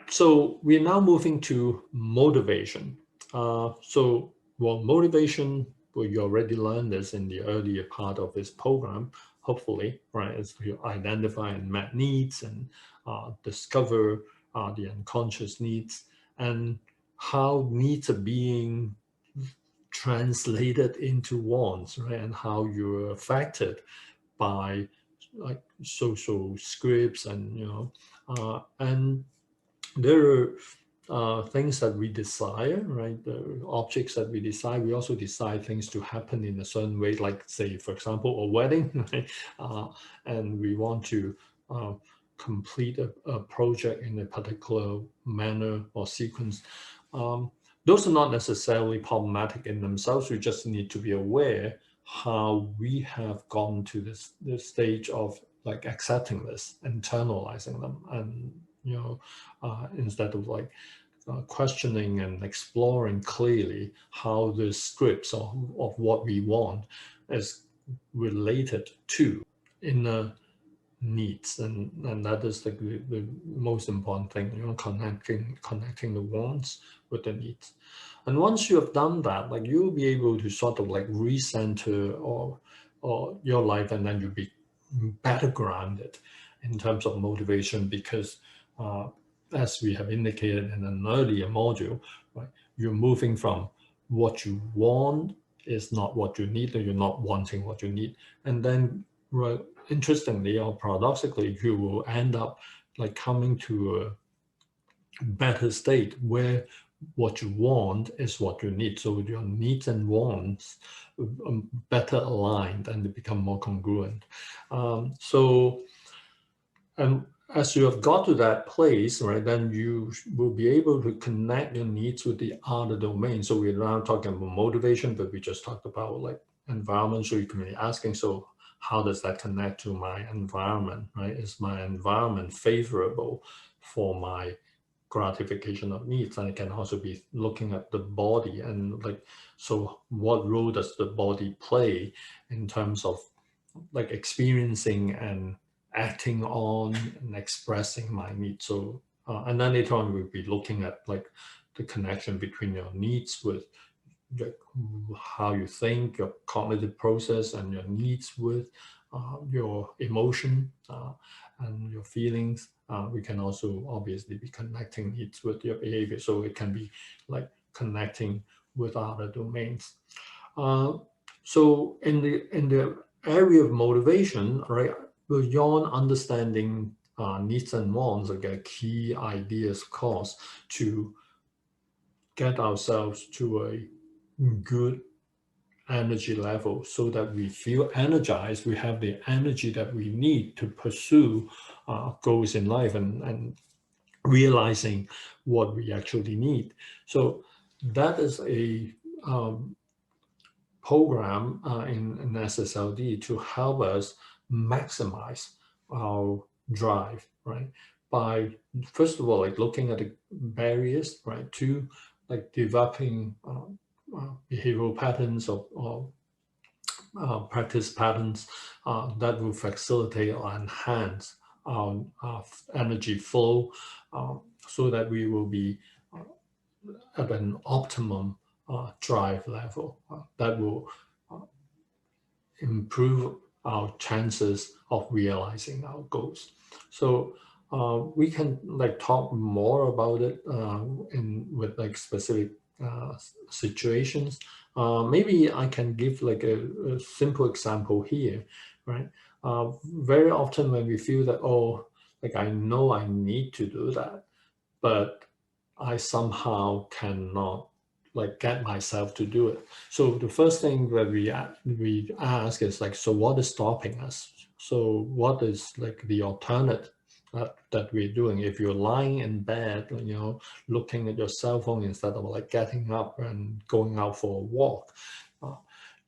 So we're now moving to motivation. Well, motivation, well, you already learned this in the earlier part of this program, hopefully, right? Is to identify and map needs and discover the unconscious needs and how needs are being translated into wants, right? And how you're affected by like social scripts and, and there are things that we desire, right? The objects that we desire. We also desire things to happen in a certain way, like say, for example, a wedding, right? And we want to uh, complete a project in a particular manner or sequence. Those are not necessarily problematic in themselves. We just need to be aware how we have gone to this stage of like accepting this, internalizing them, and instead of like questioning and exploring clearly how the scripts of what we want is related to inner needs, and that is the most important thing, connecting the wants with the needs. And once you have done that, like you'll be able to sort of like recenter or your life, and then you'll be better grounded in terms of motivation, because as we have indicated in an earlier module, right, you're moving from what you want is not what you need, or you're not wanting what you need. And then, right, interestingly or paradoxically, you will end up like coming to a better state where what you want is what you need. So your needs and wants better aligned, and they become more congruent. And as you have got to that place, right, then you will be able to connect your needs with the other domain. So we're now talking about motivation, but we just talked about like environment. So you can be asking, so how does that connect to my environment, right? Is my environment favorable for my gratification of needs? And it can also be looking at the body and like, so what role does the body play in terms of like experiencing and acting on and expressing my needs? So and then later on we'll be looking at like the connection between your needs with how you think, your cognitive process, and your needs with your emotion and your feelings. We can also obviously be connecting needs with your behavior, so it can be like connecting with other domains. So in the area of motivation, right, beyond understanding needs and wants, like a key ideas course to get ourselves to a good energy level so that we feel energized, we have the energy that we need to pursue goals in life and realizing what we actually need. So that is a program in SSLD to help us maximize our drive, right? By first of all, like looking at the barriers, right, to like developing behavioral patterns or practice patterns that will facilitate or enhance our energy flow, so that we will be at an optimum drive level that will improve our chances of realizing our goals. So we can like talk more about it with like specific situations. Maybe I can give like a simple example here, right? Very often when we feel that, oh, like I know I need to do that, but I somehow cannot like get myself to do it. So the first thing that we ask is like, so what is stopping us? So what is like the alternate that we're doing? If you're lying in bed, looking at your cell phone instead of like getting up and going out for a walk,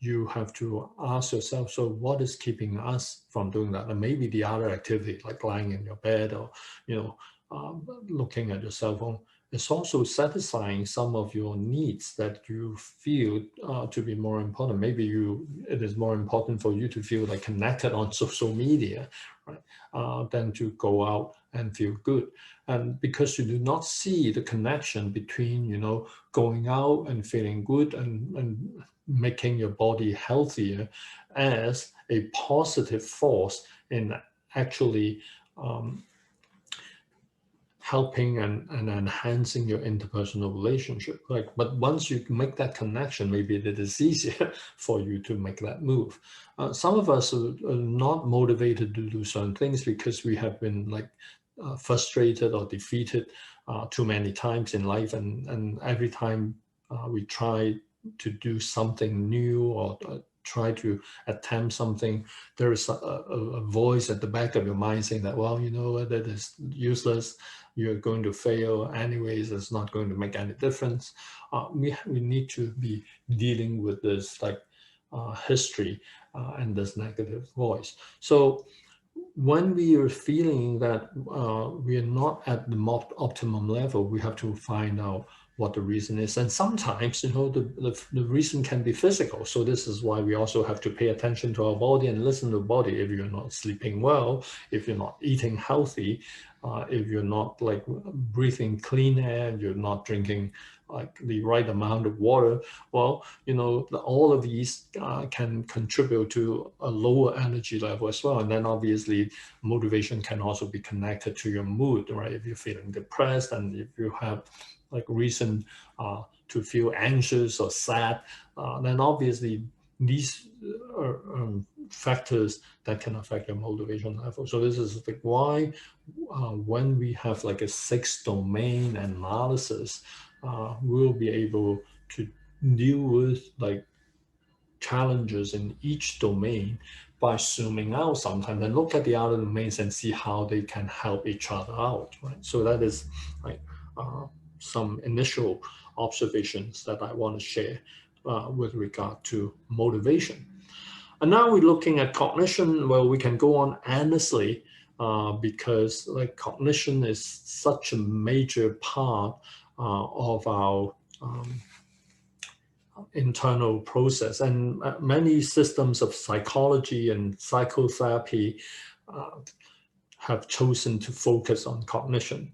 you have to ask yourself, so what is keeping us from doing that? And maybe the other activity, like lying in your bed or looking at your cell phone, it's also satisfying some of your needs that you feel to be more important. Maybe it is more important for you to feel like connected on social media, right? Than to go out and feel good. And because you do not see the connection between, going out and feeling good and making your body healthier as a positive force in actually helping and enhancing your interpersonal relationship. But once you make that connection, maybe it is easier for you to make that move. Some of us are not motivated to do certain things because we have been frustrated or defeated too many times in life, and every time we try to do something new or try to attempt something, there is a voice at the back of your mind saying that, well, that is useless. You're going to fail anyways. It's not going to make any difference. We need to be dealing with this history and this negative voice. So when we are feeling that we are not at the optimum level, we have to find out what the reason is. And sometimes, the reason can be physical. So this is why we also have to pay attention to our body and listen to the body. If you're not sleeping well, if you're not eating healthy, if you're not breathing clean air, you're not drinking the right amount of water, well, all of these can contribute to a lower energy level as well. And then obviously motivation can also be connected to your mood, right? If you're feeling depressed and if you have reason to feel anxious or sad, then obviously these are factors that can affect your motivation level. So this is why when we have a 6-domain analysis, we'll be able to deal with challenges in each domain by zooming out sometimes and look at the other domains and see how they can help each other out, right? So that is some initial observations that I want to share with regard to motivation. And now we're looking at cognition. Well, we can go on endlessly because cognition is such a major part of our internal process, and many systems of psychology and psychotherapy have chosen to focus on cognition.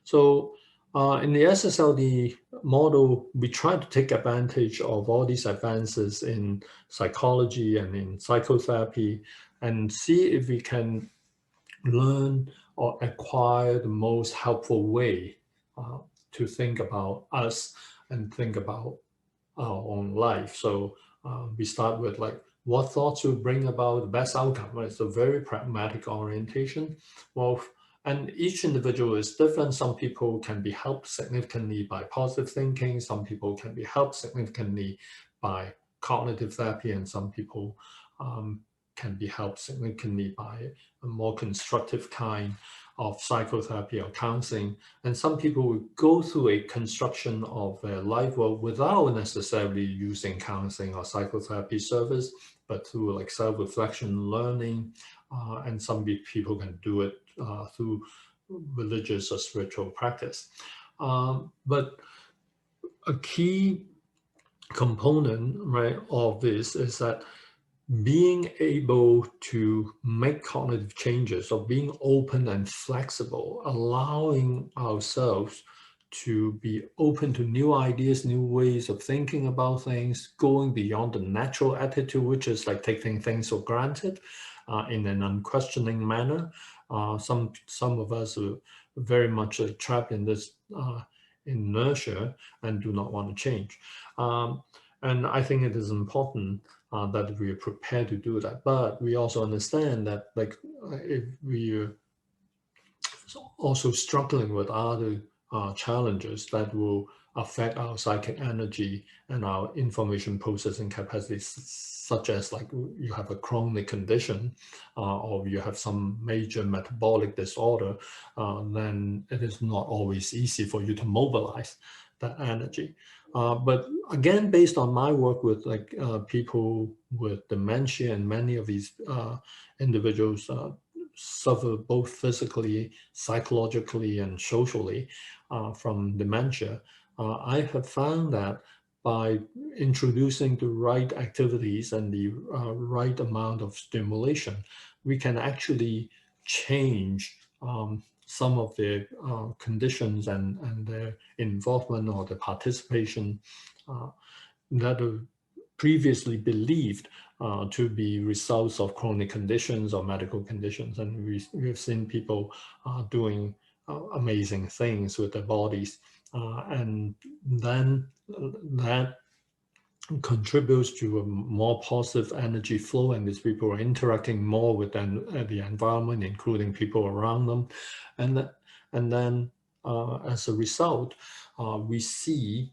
So in the SSLD model, we try to take advantage of all these advances in psychology and in psychotherapy and see if we can learn or acquire the most helpful way to think about us and think about our own life. So we start with what thoughts will bring about the best outcome, right? It's a very pragmatic orientation. Well, and each individual is different. Some people can be helped significantly by positive thinking. Some people can be helped significantly by cognitive therapy, and some people can be helped significantly by a more constructive kind of psychotherapy or counseling. And some people will go through a construction of their life without necessarily using counseling or psychotherapy service, but through self-reflection, learning, and some people can do it through religious or spiritual practice. But a key component, right, of this is that being able to make cognitive changes or being open and flexible, allowing ourselves to be open to new ideas, new ways of thinking about things, going beyond the natural attitude, which is taking things for granted in an unquestioning manner. Some of us are very much trapped in this inertia and do not want to change. And I think it is important that we are prepared to do that. But we also understand that if we are also struggling with other challenges that will affect our psychic energy and our information processing capacities, such as you have a chronic condition or you have some major metabolic disorder, then it is not always easy for you to mobilize that energy. But again, based on my work with people with dementia, and many of these individuals suffer both physically, psychologically, and socially from dementia, I have found that by introducing the right activities and the right amount of stimulation, we can actually change some of their conditions and their involvement or the participation that are previously believed to be results of chronic conditions or medical conditions. And we've seen people doing amazing things with their bodies. And then that contributes to a more positive energy flow, and these people are interacting more with the environment, including people around them. And then as a result, we see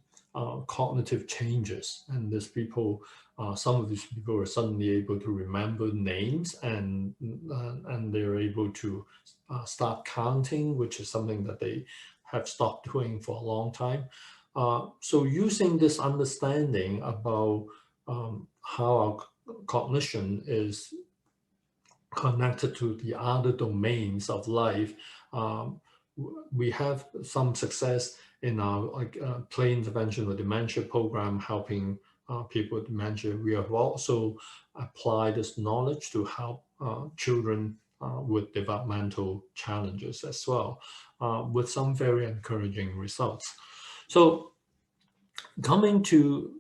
cognitive changes, and these people, some of these people are suddenly able to remember names, and they're able to start counting, which is something that they have stopped doing for a long time. So using this understanding about how our cognition is connected to the other domains of life, we have some success in our play intervention with dementia program, helping people with dementia. We have also applied this knowledge to help children with developmental challenges as well, with some very encouraging results. So coming to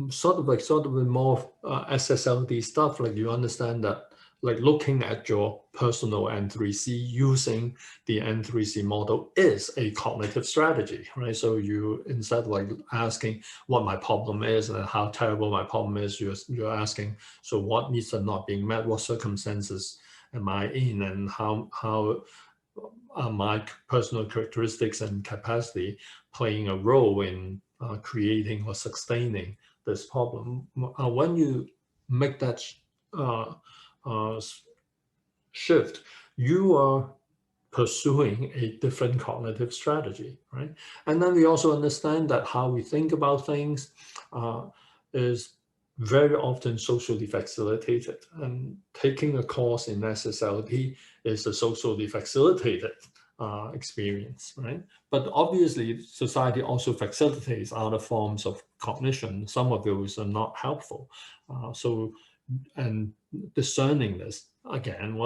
sort of a more SSLD stuff, like you understand that like looking at your personal N3C using the N3C model is a cognitive strategy, right? So you, instead of like asking what my problem is and how terrible my problem is, you're asking, so what needs are not being met, what circumstances am I in, and how my personal characteristics and capacity playing a role in creating or sustaining this problem. When you make that shift, you are pursuing a different cognitive strategy, right? And then we also understand that how we think about things is very often socially facilitated. And taking a course in SSLD is a socially facilitated experience, right? But obviously, society also facilitates other forms of cognition. Some of those are not helpful. And discerning this, again,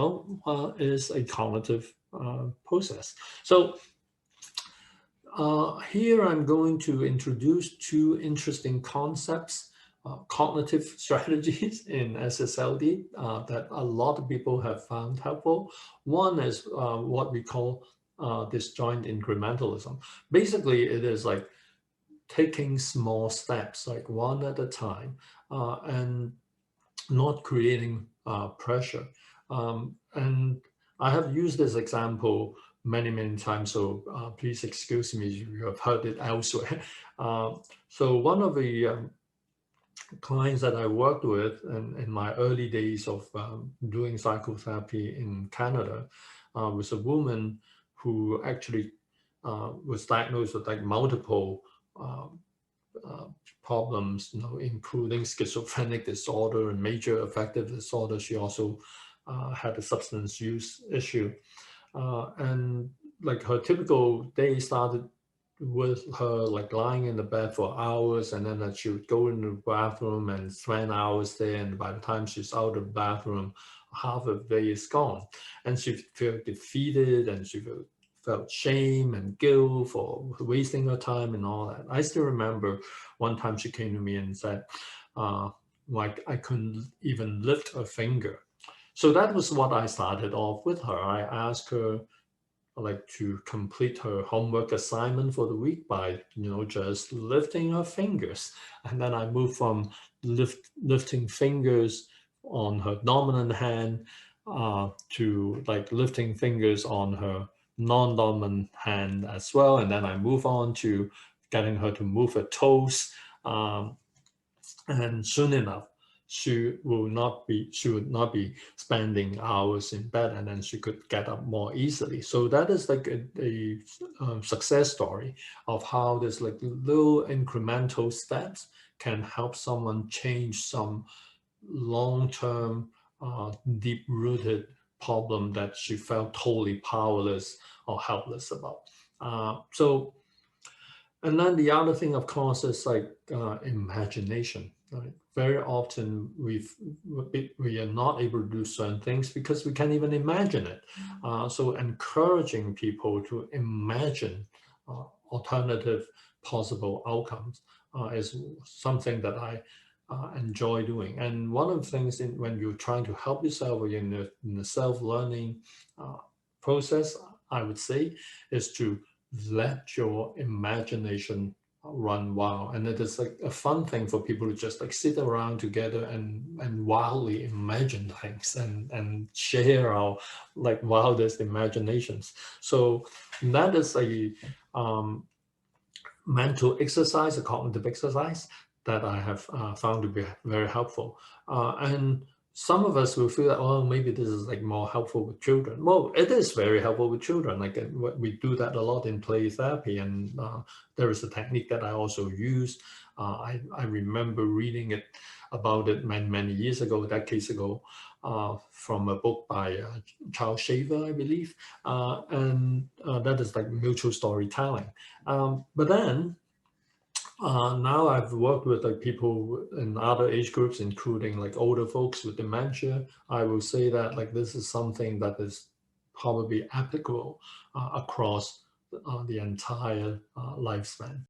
is a cognitive process. So here I'm going to introduce two interesting concepts, cognitive strategies in SSLD that a lot of people have found helpful. One is what we call disjoint incrementalism. Basically, it is like taking small steps, like one at a time, and not creating pressure. And I have used this example many times, so please excuse me if you have heard it elsewhere. So one of the clients that I worked with in my early days of doing psychotherapy in Canada was a woman who actually was diagnosed with like multiple problems, including schizophrenic disorder and major affective disorder. She also had a substance use issue. And like her typical day started with her like lying in the bed for hours, and then she would go into the bathroom and spend hours there, and by the time she's out of the bathroom, half of the day is gone. And she felt defeated, and she felt shame and guilt for wasting her time and all that. I still remember one time she came to me and said, like I couldn't even lift a finger. So that was what I started off with her. I asked her like to complete her homework assignment for the week by just lifting her fingers, and then I moved from lifting fingers on her dominant hand to like lifting fingers on her non-dominant hand as well, and then I move on to getting her to move her toes, and soon enough she would not be spending hours in bed, and then she could get up more easily. So that is like a success story of how this like little incremental steps can help someone change some long-term deep-rooted problem that she felt totally powerless or helpless about. So And then the other thing, of course, is like imagination. Right? Very often we are not able to do certain things because we can't even imagine it. So encouraging people to imagine alternative possible outcomes is something that I enjoy doing. And one of the things when you're trying to help yourself in the self-learning process, I would say, is to let your imagination run wild. And it is like a fun thing for people to just like sit around together and wildly imagine things and share our like wildest imaginations. So that is a mental exercise, a cognitive exercise that I have found to be very helpful. And some of us will feel that, oh, maybe this is like more helpful with children. Well, it is very helpful with children. Like we do that a lot in play therapy. And there is a technique that I also use. I remember reading about it many years ago, decades ago, from a book by Charles Shaver, I believe. And that is like mutual storytelling. But then now I've worked with like people in other age groups, including like older folks with dementia. I will say that like this is something that is probably applicable across the entire lifespan.